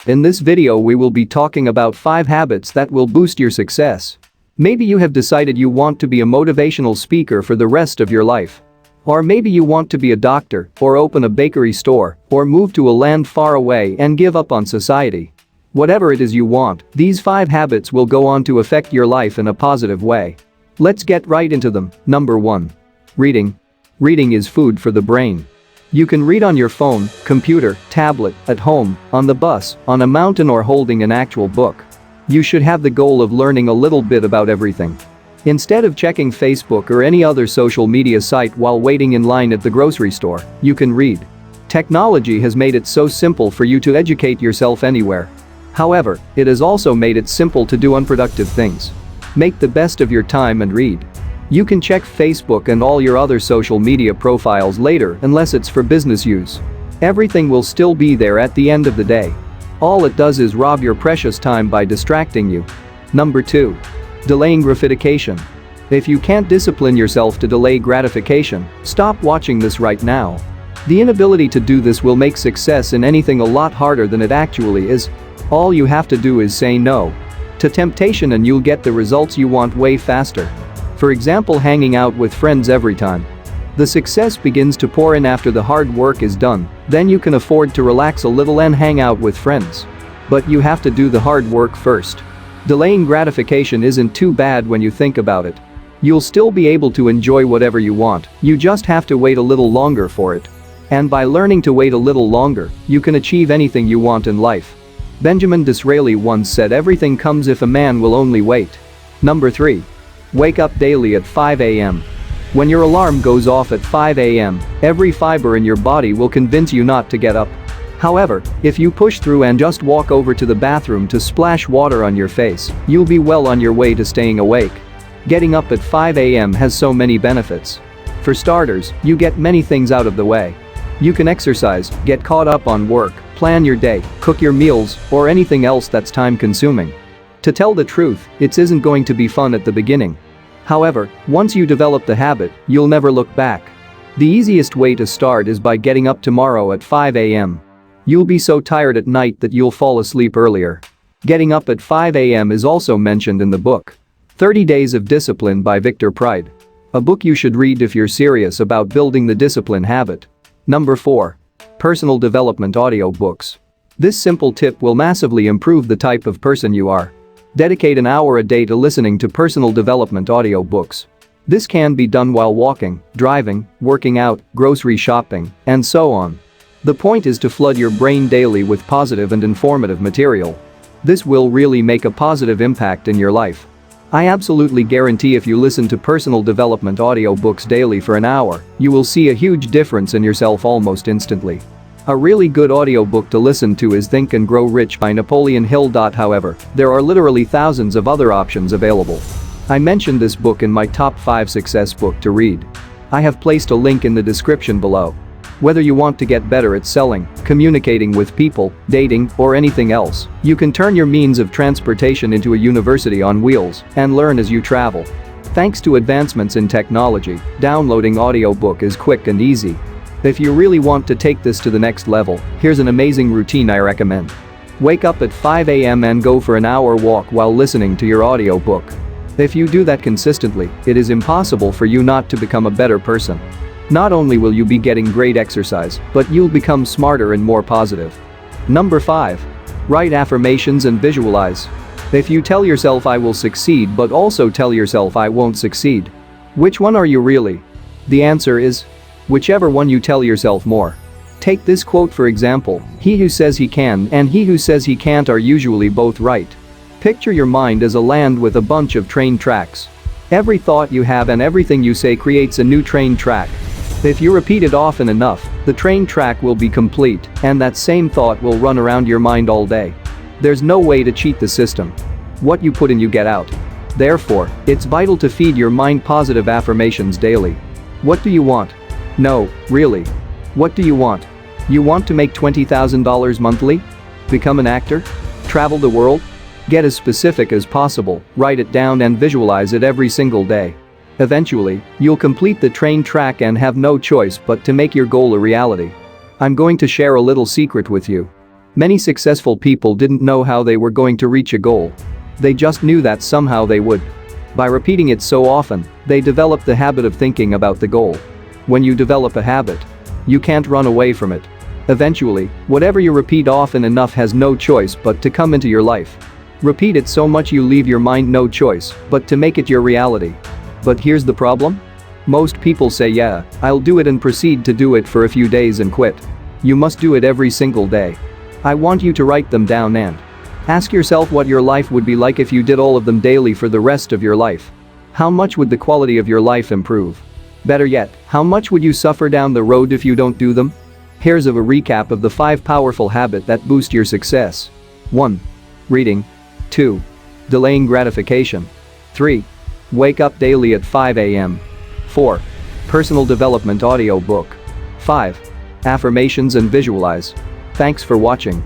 In this video we will be talking about 5 habits that will boost your success. Maybe you have decided you want to be a motivational speaker for the rest of your life. Or maybe you want to be a doctor, or open a bakery store, or move to a land far away and give up on society. Whatever it is you want, these 5 habits will go on to affect your life in a positive way. Let's get right into them. Number 1. Reading. Reading is food for the brain. You can read on your phone, computer, tablet, at home, on the bus, on a mountain, or holding an actual book. You should have the goal of learning a little bit about everything. Instead of checking Facebook or any other social media site while waiting in line at the grocery store, you can read. Technology has made it so simple for you to educate yourself anywhere. However, it has also made it simple to do unproductive things. Make the best of your time and read. You can check Facebook and all your other social media profiles later unless it's for business use. Everything will still be there at the end of the day. All it does is rob your precious time by distracting you. Number 2. Delaying gratification. If you can't discipline yourself to delay gratification, stop watching this right now. The inability to do this will make success in anything a lot harder than it actually is. All you have to do is say no to temptation and you'll get the results you want way faster. For example, hanging out with friends every time. The success begins to pour in after the hard work is done, then you can afford to relax a little and hang out with friends. But you have to do the hard work first. Delaying gratification isn't too bad when you think about it. You'll still be able to enjoy whatever you want, you just have to wait a little longer for it. And by learning to wait a little longer, you can achieve anything you want in life. Benjamin Disraeli once said, "Everything comes if a man will only wait." Number 3. Wake up daily at 5 a.m. When your alarm goes off at 5 a.m., every fiber in your body will convince you not to get up. However, if you push through and just walk over to the bathroom to splash water on your face, you'll be well on your way to staying awake. Getting up at 5 a.m. has so many benefits. For starters, you get many things out of the way. You can exercise, get caught up on work, plan your day, cook your meals, or anything else that's time-consuming. To tell the truth, it isn't going to be fun at the beginning. However, once you develop the habit, you'll never look back. The easiest way to start is by getting up tomorrow at 5 a.m. You'll be so tired at night that you'll fall asleep earlier. Getting up at 5 a.m. is also mentioned in the book 30 Days of Discipline by Victor Pride. A book you should read if you're serious about building the discipline habit. Number 4. Personal development audiobooks. This simple tip will massively improve the type of person you are. Dedicate an hour a day to listening to personal development audiobooks. This can be done while walking, driving, working out, grocery shopping, and so on. The point is to flood your brain daily with positive and informative material. This will really make a positive impact in your life. I absolutely guarantee if you listen to personal development audiobooks daily for an hour, you will see a huge difference in yourself almost instantly. A really good audiobook to listen to is Think and Grow Rich by Napoleon Hill. However, there are literally thousands of other options available. I mentioned this book in my top 5 success book to read. I have placed a link in the description below. Whether you want to get better at selling, communicating with people, dating, or anything else, you can turn your means of transportation into a university on wheels and learn as you travel. Thanks to advancements in technology, downloading audiobook is quick and easy. If you really want to take this to the next level, here's an amazing routine I recommend. Wake up at 5 a.m. and go for an hour walk while listening to your audiobook. If you do that consistently, it is impossible for you not to become a better person. Not only will you be getting great exercise, but you'll become smarter and more positive. Number 5. Write affirmations and visualize. If you tell yourself "I will succeed" but also tell yourself "I won't succeed," which one are you really? The answer is whichever one you tell yourself more. Take this quote for example, "He who says he can and he who says he can't are usually both right." Picture your mind as a land with a bunch of train tracks. Every thought you have and everything you say creates a new train track. If you repeat it often enough, the train track will be complete, and that same thought will run around your mind all day. There's no way to cheat the system. What you put in you get out. Therefore, it's vital to feed your mind positive affirmations daily. What do you want? No, really. What do you want? You want to make $20,000 monthly? Become an actor? Travel the world? Get as specific as possible, write it down and visualize it every single day. Eventually, you'll complete the train track and have no choice but to make your goal a reality. I'm going to share a little secret with you. Many successful people didn't know how they were going to reach a goal. They just knew that somehow they would. By repeating it so often, they developed the habit of thinking about the goal. When you develop a habit, you can't run away from it. Eventually, whatever you repeat often enough has no choice but to come into your life. Repeat it so much you leave your mind no choice but to make it your reality. But here's the problem. Most people say, yeah, I'll do it, and proceed to do it for a few days and quit. You must do it every single day. I want you to write them down and ask yourself what your life would be like if you did all of them daily for the rest of your life. How much would the quality of your life improve? Better yet, how much would you suffer down the road if you don't do them? Here's a recap of the 5 powerful habits that boost your success. 1. Reading. 2. Delaying gratification. 3. Wake up daily at 5 a.m. 4. Personal development audiobook. 5. Affirmations and visualize. Thanks for watching.